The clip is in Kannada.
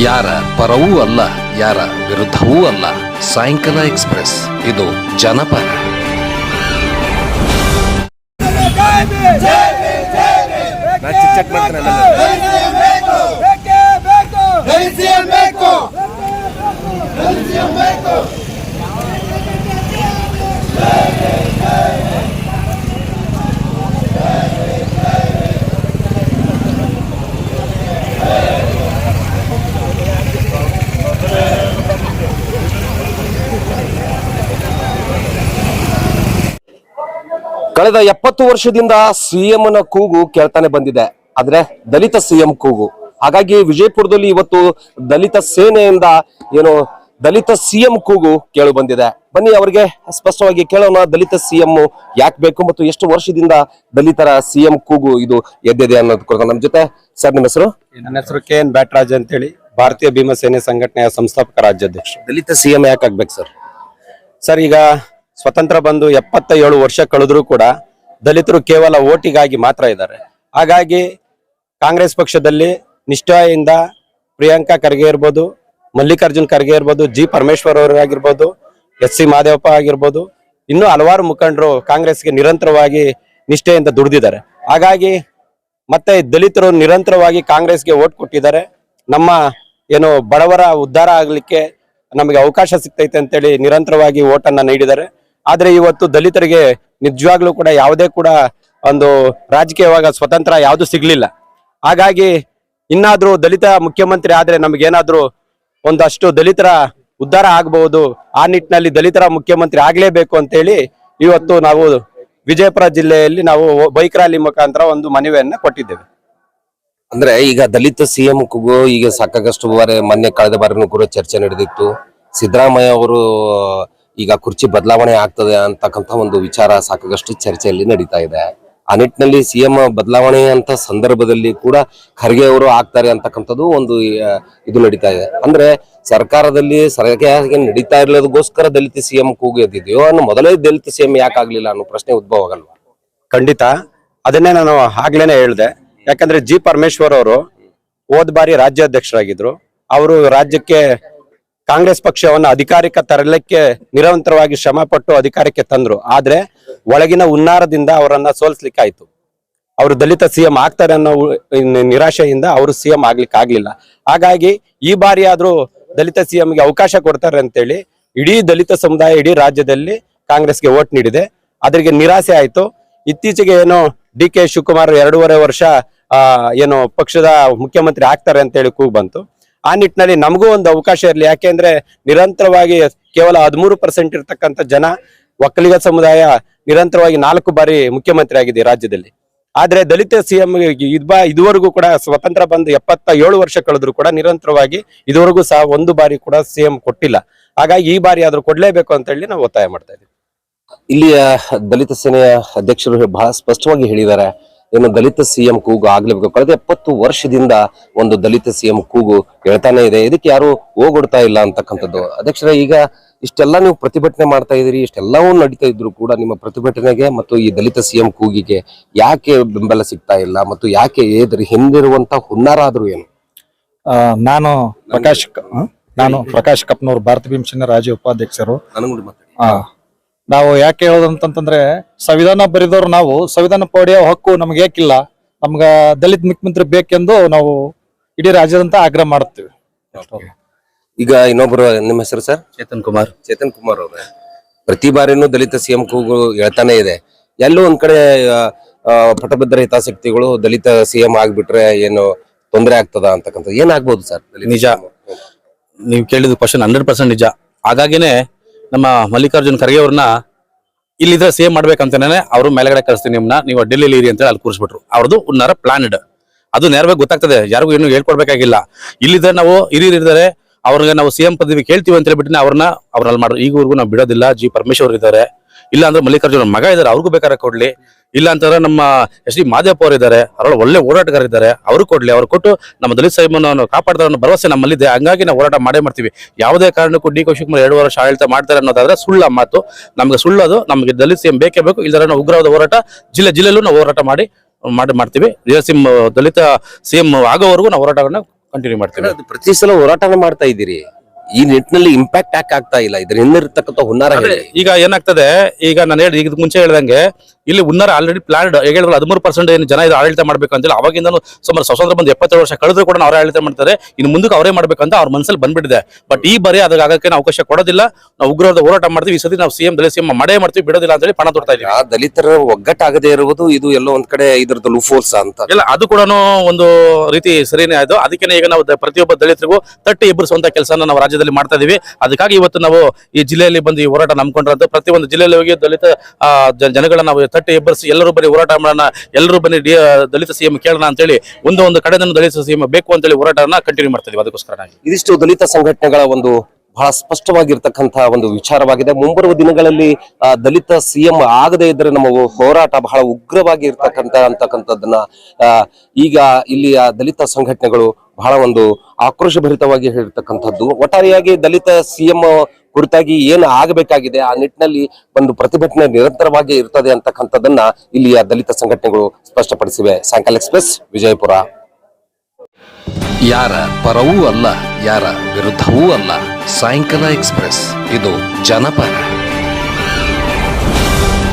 ಯಾರ ಪರವೂ ಅಲ್ಲ, ಯಾರ ವಿರುದ್ಧವೂ ಅಲ್ಲ. ಸಾಯಂಕಾಲ ಎಕ್ಸ್‌ಪ್ರೆಸ್, ಇದು ಜನಪರ. ಕಳೆದ 70 ವರ್ಷದಿಂದ ಸಿಎಂನ ಕೂಗು ಕೇಳ್ತಾನೆ ಬಂದಿದೆ, ಆದ್ರೆ ದಲಿತ ಸಿಎಂ ಕೂಗು. ಹಾಗಾಗಿ ವಿಜಯಪುರದಲ್ಲಿ ಇವತ್ತು ದಲಿತ ಸೇನೆಯಿಂದ ದಲಿತ ಸಿಎಂ ಕೂಗು ಕೇಳು ಬಂದಿದೆ. ಬನ್ನಿ ಅವರಿಗೆ ಸ್ಪಷ್ಟವಾಗಿ ಕೇಳೋಣ, ದಲಿತ ಸಿಎಂ ಯಾಕೆ ಬೇಕು ಮತ್ತು ಎಷ್ಟು ವರ್ಷದಿಂದ ದಲಿತರ ಸಿಎಂ ಕೂಗು ಇದು ಎದ್ದಿದೆ ಅನ್ನೋದು. ನಮ್ಮ ಜೊತೆ ಸರ್, ನಿಮ್ಮ ಹೆಸರು? ನನ್ನ ಹೆಸರು KN ಬ್ಯಾಟ್ರಾಜ್ ಅಂತೇಳಿ, ಭಾರತೀಯ ಭೀಮ ಸೇನೆ ಸಂಘಟನೆಯ ಸಂಸ್ಥಾಪಕ ರಾಜ್ಯಾಧ್ಯಕ್ಷ. ದಲಿತ ಸಿಎಂ ಯಾಕೆ ಆಗ್ಬೇಕು ಸರ್? ಸರ್, ಈಗ ಸ್ವತಂತ್ರ ಬಂದು 77 ವರ್ಷ ಕಳೆದ್ರೂ ಕೂಡ ದಲಿತರು ಕೇವಲ ಓಟಿಗಾಗಿ ಮಾತ್ರ ಇದ್ದಾರೆ. ಹಾಗಾಗಿ ಕಾಂಗ್ರೆಸ್ ಪಕ್ಷದಲ್ಲಿ ನಿಷ್ಠೆಯಿಂದ ಪ್ರಿಯಾಂಕಾ ಖರ್ಗೆ ಇರ್ಬೋದು, ಮಲ್ಲಿಕಾರ್ಜುನ್ ಖರ್ಗೆ ಇರ್ಬೋದು, ಜಿ ಪರಮೇಶ್ವರ್ ಅವರಾಗಿರ್ಬೋದು, SC ಮಾದೇವಪ್ಪ ಆಗಿರ್ಬೋದು, ಇನ್ನೂ ಹಲವಾರು ಮುಖಂಡರು ಕಾಂಗ್ರೆಸ್ಗೆ ನಿರಂತರವಾಗಿ ನಿಷ್ಠೆಯಿಂದ ದುಡಿದಿದ್ದಾರೆ. ಹಾಗಾಗಿ ಮತ್ತೆ ದಲಿತರು ನಿರಂತರವಾಗಿ ಕಾಂಗ್ರೆಸ್ಗೆ ಓಟ್ ಕೊಟ್ಟಿದ್ದಾರೆ. ನಮ್ಮ ಬಡವರ ಉದ್ಧಾರ ಆಗ್ಲಿಕ್ಕೆ ನಮಗೆ ಅವಕಾಶ ಸಿಗ್ತೈತೆ ಅಂತೇಳಿ ನಿರಂತರವಾಗಿ ಓಟನ್ನ ನೀಡಿದ್ದಾರೆ. ಆದ್ರೆ ಇವತ್ತು ದಲಿತರಿಗೆ ನಿಜವಾಗ್ಲೂ ಕೂಡ ಯಾವುದೇ ಕೂಡ ಒಂದು ರಾಜಕೀಯವಾಗ ಸ್ವತಂತ್ರ ಯಾವುದು ಸಿಗ್ಲಿಲ್ಲ. ಹಾಗಾಗಿ ಇನ್ನಾದ್ರೂ ದಲಿತ ಮುಖ್ಯಮಂತ್ರಿ ಆದ್ರೆ ನಮಗೇನಾದ್ರೂ ಒಂದಷ್ಟು ದಲಿತರ ಉದ್ಧಾರ ಆಗಬಹುದು. ಆ ನಿಟ್ಟಿನಲ್ಲಿ ದಲಿತರ ಮುಖ್ಯಮಂತ್ರಿ ಆಗ್ಲೇಬೇಕು ಅಂತೇಳಿ ಇವತ್ತು ನಾವು ವಿಜಯಪುರ ಜಿಲ್ಲೆಯಲ್ಲಿ ನಾವು ಬೈಕ್ ರ್ಯಾಲಿ ಮುಖಾಂತರ ಒಂದು ಮನವಿಯನ್ನ ಕೊಟ್ಟಿದ್ದೇವೆ. ಅಂದ್ರೆ ಈಗ ದಲಿತ ಸಿಎಂ ಕೂಗು ಈಗ ಸಾಕಾಗಷ್ಟು ಮೊನ್ನೆ ಕಳೆದ ಬಾರಿನೂ ಕೂಡ ಚರ್ಚೆ ನಡೆದಿತ್ತು. ಸಿದ್ದರಾಮಯ್ಯ ಅವರು ಈಗ ಕುರ್ಚಿ ಬದಲಾವಣೆ ಆಗ್ತದೆ ಅಂತಕ್ಕಂಥ ಒಂದು ವಿಚಾರ ಸಾಕಾಗಷ್ಟು ಚರ್ಚೆಯಲ್ಲಿ ನಡೀತಾ ಇದೆ. ಆ ನಿಟ್ಟಿನಲ್ಲಿ ಸಿಎಂ ಬದಲಾವಣೆ ಅಂತ ಸಂದರ್ಭದಲ್ಲಿ ಕೂಡ ಖರ್ಗೆ ಅವರು ಆಗ್ತಾರೆ ಅಂತಕ್ಕಂಥದ್ದು ಒಂದು ಇದು ನಡೀತಾ ಇದೆ. ಅಂದ್ರೆ ಸರ್ಕಾರದಲ್ಲಿ ಸರಿಯಾಗಿ ನಡೀತಾ ಇರಲಿಗೋಸ್ಕರ ದಲಿತ ಸಿಎಂ ಕೂಗು ಎದ್ದಿದೆಯೋ ಅನ್ನೋ ಮೊದಲೇ ದಲಿತ ಸಿಎಂ ಯಾಕೆ ಆಗ್ಲಿಲ್ಲ ಅನ್ನೋ ಪ್ರಶ್ನೆ ಉದ್ಭವ ಆಗಲ್ವಾ? ಖಂಡಿತ ಅದನ್ನೇ ನಾನು ಆಗ್ಲೇನೆ ಹೇಳ್ದೆ. ಯಾಕಂದ್ರೆ ಜಿ ಪರಮೇಶ್ವರ್ ಅವರು ಹೋದ ಬಾರಿ ರಾಜ್ಯಾಧ್ಯಕ್ಷರಾಗಿದ್ರು. ಅವರು ರಾಜ್ಯಕ್ಕೆ ಕಾಂಗ್ರೆಸ್ ಪಕ್ಷವನ್ನ ಅಧಿಕಾರಕ್ಕೆ ತರಲಿಕ್ಕೆ ನಿರಂತರವಾಗಿ ಶ್ರಮ ಪಟ್ಟು ಅಧಿಕಾರಕ್ಕೆ ತಂದ್ರು. ಆದ್ರೆ ಒಳಗಿನ ಹುನ್ನಾರದಿಂದ ಅವರನ್ನ ಸೋಲಿಸ್ಲಿಕ್ಕಾಯ್ತು. ಅವರು ದಲಿತ ಸಿಎಂ ಆಗ್ತಾರೆ ಅನ್ನೋ ನಿರಾಶೆಯಿಂದ ಅವರು ಸಿಎಂ ಆಗ್ಲಿಕ್ಕೆ ಆಗ್ಲಿಲ್ಲ. ಹಾಗಾಗಿ ಈ ಬಾರಿ ಆದ್ರೂ ದಲಿತ ಸಿಎಂಗೆ ಅವಕಾಶ ಕೊಡ್ತಾರೆ ಅಂತೇಳಿ ಇಡೀ ದಲಿತ ಸಮುದಾಯ ಇಡೀ ರಾಜ್ಯದಲ್ಲಿ ಕಾಂಗ್ರೆಸ್ಗೆ ವೋಟ್ ನೀಡಿದೆ. ಅದ್ರಿಗೆ ನಿರಾಸೆ ಆಯ್ತು. ಇತ್ತೀಚೆಗೆ DK ಶಿವಕುಮಾರ್ 2.5 ವರ್ಷ ಪಕ್ಷದ ಮುಖ್ಯಮಂತ್ರಿ ಆಗ್ತಾರೆ ಅಂತೇಳಿ ಕೂಗು ಬಂತು. ಆ ನಿಟ್ಟಿನಲ್ಲಿ ನಮಗೂ ಒಂದು ಅವಕಾಶ ಇರಲಿ. ಯಾಕೆಂದ್ರೆ ನಿರಂತರವಾಗಿ ಕೇವಲ 13% ಇರ್ತಕ್ಕಂಥ ಜನ ಒಕ್ಕಲಿಗ ಸಮುದಾಯ ನಿರಂತರವಾಗಿ 4 ಬಾರಿ ಮುಖ್ಯಮಂತ್ರಿ ಆಗಿದೆ ರಾಜ್ಯದಲ್ಲಿ. ಆದ್ರೆ ದಲಿತ ಸಿಎಂ ಇದುವರೆಗೂ ಕೂಡ ಸ್ವತಂತ್ರ ಬಂದು 77 ವರ್ಷ ಕಳೆದ್ರು ಕೂಡ ನಿರಂತರವಾಗಿ ಇದುವರೆಗೂ ಸಹ ಒಂದು ಬಾರಿ ಕೂಡ ಸಿಎಂ ಕೊಟ್ಟಿಲ್ಲ. ಹಾಗಾಗಿ ಈ ಬಾರಿ ಆದ್ರೂ ಕೊಡ್ಲೇಬೇಕು ಅಂತ ಹೇಳಿ ನಾವು ಒತ್ತಾಯ ಮಾಡ್ತಾ ಇದ್ದೀವಿ. ಇಲ್ಲಿಯ ದಲಿತ ಸೇನೆಯ ಅಧ್ಯಕ್ಷರು ಬಹಳ ಸ್ಪಷ್ಟವಾಗಿ ಹೇಳಿದ್ದಾರೆ, ದಲಿತ ಸಿಎಂ ಕೂಗು ಆಗ್ಲೇಬೇಕು. ಕಳೆದ 70 ವರ್ಷದಿಂದ ಒಂದು ದಲಿತ ಸಿಎಂ ಕೂಗು ಹೇಳ್ತಾನೆ ಇದೆ, ಇದಕ್ಕೆ ಯಾರು ಹೋಗೊಡ್ತಾ ಇಲ್ಲ ಅಂತಕ್ಕಂಥದ್ದು. ಅಧ್ಯಕ್ಷರೇ, ಈಗ ಇಷ್ಟೆಲ್ಲ ನೀವು ಪ್ರತಿಭಟನೆ ಮಾಡ್ತಾ ಇದೀರಿ, ಇಷ್ಟೆಲ್ಲವೂ ನಡೀತಾ ಇದ್ರು ಕೂಡ ನಿಮ್ಮ ಪ್ರತಿಭಟನೆಗೆ ಮತ್ತು ಈ ದಲಿತ ಸಿಎಂ ಕೂಗಿಗೆ ಯಾಕೆ ಬೆಂಬಲ ಸಿಗ್ತಾ ಇಲ್ಲ ಮತ್ತು ಯಾಕೆ ಹಿಂದಿರುವಂತ ಹುನ್ನಾರ ಆದ್ರೂ ಏನು? ನಾನು ಪ್ರಕಾಶ್ ಕಪ್ನೂರ್, ಭಾರತ ಭೀಮ ಸೇನೆ ರಾಜ್ಯ ಉಪಾಧ್ಯಕ್ಷರು. ನಾವು ಯಾಕೆ ಹೇಳೋದಂತಂದ್ರೆ, ಸಂವಿಧಾನ ಬರೆದವ್ರು ನಾವು, ಸಂವಿಧಾನ ಪಡೆಯೋ ಹಕ್ಕು ನಮ್ಗೆ ಯಾಕಿಲ್ಲ, ನಮ್ಗ ದಲಿತ ಮುಖ್ಯಮಂತ್ರಿ ಬೇಕೆಂದು ನಾವು ಇಡೀ ರಾಜ್ಯದಂತ ಆಗ್ರಹ ಮಾಡ್ತೀವಿ. ಈಗ ಇನ್ನೊಬ್ರು, ನಿಮ್ಮ ಹೆಸರು ಸರ್? ಚೇತನ್ ಕುಮಾರ್ ಅವ್ರೆ, ಪ್ರತಿ ಬಾರಿನೂ ದಲಿತ ಸಿಎಂ ಕೂಗು ಹೇಳ್ತಾನೆ ಇದೆ. ಎಲ್ಲೋ ಒಂದ್ ಕಡೆ ಪಟ್ಟಭದ್ರ ಹಿತಾಸಕ್ತಿಗಳು ದಲಿತ ಸಿಎಂ ಆಗ್ಬಿಟ್ರೆ ಏನು ತೊಂದರೆ ಆಗ್ತದ ಅಂತಕ್ಕಂಥ ಏನಾಗ್ಬೋದು ಸರ್? ನಿಜ, ನೀವು ಕೇಳಿದ ಕ್ವಶನ್ 100% ನಿಜ. ಹಾಗಾಗಿನೇ ನಮ್ಮ ಮಲ್ಲಿಕಾರ್ಜುನ್ ಖರ್ಗೆ ಅವ್ರನ್ನ ಇಲ್ಲಿದ್ರೆ ಸೇವ್ ಮಾಡ್ಬೇಕಂತಾನೆ ಅವರು ಮೇಲೆಗಡೆ ಕಳಿಸ್ತೀನಿ ನಿಮ್ನ, ನೀವು ಡೆಲ್ಲಿಲಿ ಇರಿ ಅಂತ ಅಲ್ಲಿ ಕೂರಿಸ್ಬಿಟ್ರು. ಅವ್ರದ್ದು ಉನ್ನಾರ ಪ್ಲಾನ್ಡ್, ಅದು ನೇರವಾಗಿ ಗೊತ್ತಾಗ್ತದೆ, ಯಾರಿಗೂ ಏನು ಹೇಳ್ಕೊಡ್ಬೇಕಾಗಿಲ್ಲ. ಇಲ್ಲಿದ್ರೆ ನಾವು ಹಿರಿಯರಿದ್ದಾರೆ, ಅವ್ರಿಗೆ ನಾವು ಸಿಎಂ ಪದವಿ ಕೇಳ್ತೀವಿ ಅಂತ ಹೇಳ್ಬಿಟ್ಟು ಅವ್ರಲ್ಲಿ ಮಾಡ್ರು. ಈಗವರೆಗೂ ನಾವು ಬಿಡೋದಿಲ್ಲ. ಜಿ ಪರಮೇಶ್ವರ್ ಇದ್ದಾರೆ, ಇಲ್ಲ ಅಂದ್ರೆ ಮಲ್ಲಿಕಾರ್ಜುನ್ ಮಗ ಇದ್ದಾರೆ, ಅವ್ರಿಗೂ ಬೇಕಾದ್ರೆ ಕೊಡ್ಲಿ. ಇಲ್ಲ ಅಂತಂದ್ರೆ ನಮ್ಮ SC ಮಾದೇವಪ್ಪ ಅವರು ಇದ್ದಾರೆ, ಅವರಲ್ಲಿ ಒಳ್ಳೆ ಹೋರಾಟಗಾರ ಇದ್ದಾರೆ, ಅವರು ಕೊಡ್ಲಿ. ಅವ್ರು ಕೊಟ್ಟು ನಮ್ಮ ದಲಿತ ಸಾಹೇಬನ್ನು ಕಾಪಾಡ್ತಾರ ಭರವಸೆ ನಮ್ಮಲ್ಲಿದೆ. ಹಂಗಾಗಿ ನಾವು ಹೋರಾಟ ಮಾಡೇ ಮಾಡ್ತೀವಿ. ಯಾವುದೇ ಕಾರಣಕ್ಕೂ DK ಶಿವಕುಮಾರ್ 2 ವರ್ಷ ಆಡಳಿತ ಮಾಡ್ತಾರೆ ಅನ್ನೋದಾದ್ರೆ ಸುಳ್ಳ ಮಾತು. ನಮ್ಗೆ ಸುಳ್ಳದು. ನಮ್ಗೆ ದಲಿತ ಸಿಎಂ ಬೇಕೇ ಬೇಕು. ಇಲ್ಲದ್ರೆ ನಾವು ಉಗ್ರವಾದ ಹೋರಾಟ ಜಿಲ್ಲೆಯಲ್ಲೂ ನಾವು ಹೋರಾಟ ಮಾಡ್ತೀವಿ. ದಲಿತ ಸಿಎಂ ಆಗೋವರೆಗೂ ನಾವು ಹೋರಾಟಗಳನ್ನ ಕಂಟಿನ್ಯೂ ಮಾಡ್ತೇವೆ. ಅದು ಪ್ರತಿ ಸಲ ಹೋರಾಟನ ಮಾಡ್ತಾ ಇದ್ದೀರಿ, ಈ ನಿಟ್ಟಿನಲ್ಲಿ ಇಂಪ್ಯಾಕ್ಟ್ ಯಾಕೆ ಆಗ್ತಾ ಇಲ್ಲ? ಇದ್ರ ಹಿಂದಿರ್ತಕ್ಕಂಥ ಹುನ್ನಾರ ಹೇಳಿ. ಈಗ ಏನಾಗ್ತದೆ, ಈಗ ನಾನು ಹೇಳಿ ಇದಕ್ಕೆ ಮುಂಚೆ ಹೇಳ್ದಂಗೆ ಇಲ್ಲಿ ಹುನ್ನಾರ ಆಲ್ರೆಡಿ ಪ್ಲಾನ್ಡ್, ಹೇಳಿದ್ರು 13% ಏನು ಜನ ಇದು ಆಡಳಿತ ಮಾಡ್ಬೇಕು ಅಂತೇಳಿ ಅವಾಗಿಂದನೂ ಸುಮಾರು ಸ್ವತಂತ್ರ ಬಂದು 77 ವರ್ಷ ಕಳೆದ್ರು ಕೂಡ ಅವರೇ ಆಡಳಿತ ಮಾಡ್ತಾರೆ, ಇನ್ನು ಮುಂದಕ್ಕೆ ಅವರೇ ಮಾಡ್ಬೇಕಂತ ಅವ್ರ ಮನಸ್ಸಲ್ಲಿ ಬಂದ್ಬಿಟ್ಟಿದೆ. ಬಟ್ ಈ ಬಾರಿ ಅದಕ್ಕೆ ಆಗಕ್ಕೆ ನಾವು ಅವಕಾಶ ಕೊಡೋದಿಲ್ಲ. ನಾವು ಉಗ್ರವಾದ ಹೋರಾಟ ಮಾಡ್ತೀವಿ. ಈ ಸತಿ ನಾವು ದಲಿತ ಸಿಎಂ ಮಾಡೇ ಮಾಡ್ತೀವಿ, ಬಿಡೋದಿಲ್ಲ ಅಂತ ಹೇಳಿ ಪಣ ತೊಡ್ತಾ ಇದ್ದೀವಿ. ಆ ದಲಿತರ ಒಗ್ಗಟ್ಟಾಗದೇ ಇರುವುದು ಇದು ಎಲ್ಲೋ ಒಂದ್ ಕಡೆ ಇದ್ರದ್ದು ಲೂಫೋರ್ಸ್ ಅಂತ. ಇಲ್ಲ, ಅದು ಕೂಡ ಒಂದು ರೀತಿ ಸರಿನೇ ಆಯ್ತು. ಅದಕ್ಕೆ ಈಗ ನಾವು ಪ್ರತಿಯೊಬ್ಬ ದಲಿತರಿಗೂ ತಟ್ಟಿ ಎಬ್ಬರಿಸುವಂತ ಕೆಲಸನ ನಾವು ರಾಜ್ಯದಲ್ಲಿ ಮಾಡ್ತಾ ಇದೀವಿ. ಅದಕ್ಕಾಗಿ ಇವತ್ತು ನಾವು ಈ ಜಿಲ್ಲೆಯಲ್ಲಿ ಬಂದು ಈ ಹೋರಾಟ ನಂಬ್ಕೊಂಡ್ರಂತ ಪ್ರತಿಯೊಂದು ಜಿಲ್ಲೆಯಲ್ಲಿ ಹೋಗಿ ದಲಿತ ಜನಗಳನ್ನ ನಾವು ತಟ್ಟಿ ಎಬ್ಬರಿಸಿ ಎಲ್ಲರೂ ಬನ್ನಿ ಹೋರಾಟ ಮಾಡೋಣ, ಎಲ್ಲರೂ ಬನ್ನಿ ದಲಿತ ಸಿಎಂ ಕೇಳೋಣ ಅಂತೇಳಿ ಒಂದು ಕಡೆ ದಲಿತ ಸಿಎಂ ಬೇಕು ಅಂತೇಳಿ ಹೋರಾಟನ ಕಂಟಿನ್ಯೂ ಮಾಡ್ತಾ ಇದೀವಿ. ಅದಕ್ಕೋಸ್ಕರ ಇದಿಷ್ಟು ದಲಿತ ಸಂಘಟನೆಗಳ ಒಂದು ಬಹಳ ಸ್ಪಷ್ಟವಾಗಿರ್ತಕ್ಕಂತಹ ಒಂದು ವಿಚಾರವಾಗಿದೆ. ಮುಂಬರುವ ದಿನಗಳಲ್ಲಿ ದಲಿತ ಸಿಎಂ ಆಗದೇ ಇದ್ರೆ ನಮ್ಮ ಹೋರಾಟ ಬಹಳ ಉಗ್ರವಾಗಿ ಅಂತಕ್ಕಂಥದ್ದನ್ನ ಈಗ ಇಲ್ಲಿ ದಲಿತ ಸಂಘಟನೆಗಳು ಬಹಳ ಒಂದು ಆಕ್ರೋಶಭರಿತವಾಗಿ ಹೇಳಿರ್ತಕ್ಕಂಥದ್ದು. ಒಟ್ಟಾರೆಯಾಗಿ ದಲಿತ ಸಿಎಂ ಕುರಿತಾಗಿ ಏನು ಆಗಬೇಕಾಗಿದೆ ಆ ನಿಟ್ಟಿನಲ್ಲಿ ಒಂದು ಪ್ರತಿಭಟನೆ ನಿರಂತರವಾಗಿ ಇರ್ತದೆ ಅಂತಕ್ಕಂಥದ್ದನ್ನ ಇಲ್ಲಿಯ ದಲಿತ ಸಂಘಟನೆಗಳು ಸ್ಪಷ್ಟಪಡಿಸಿವೆ. ಸಾಯಂಕಾಲ ಎಕ್ಸ್ಪ್ರೆಸ್, ವಿಜಯಪುರ. ಯಾರ ಪರವೂ ಅಲ್ಲ, ಯಾರ ವಿರುದ್ಧವೂ ಅಲ್ಲ. ಸಾಯಂಕಾಲ ಎಕ್ಸ್ಪ್ರೆಸ್, ಇದು ಜನಪರ.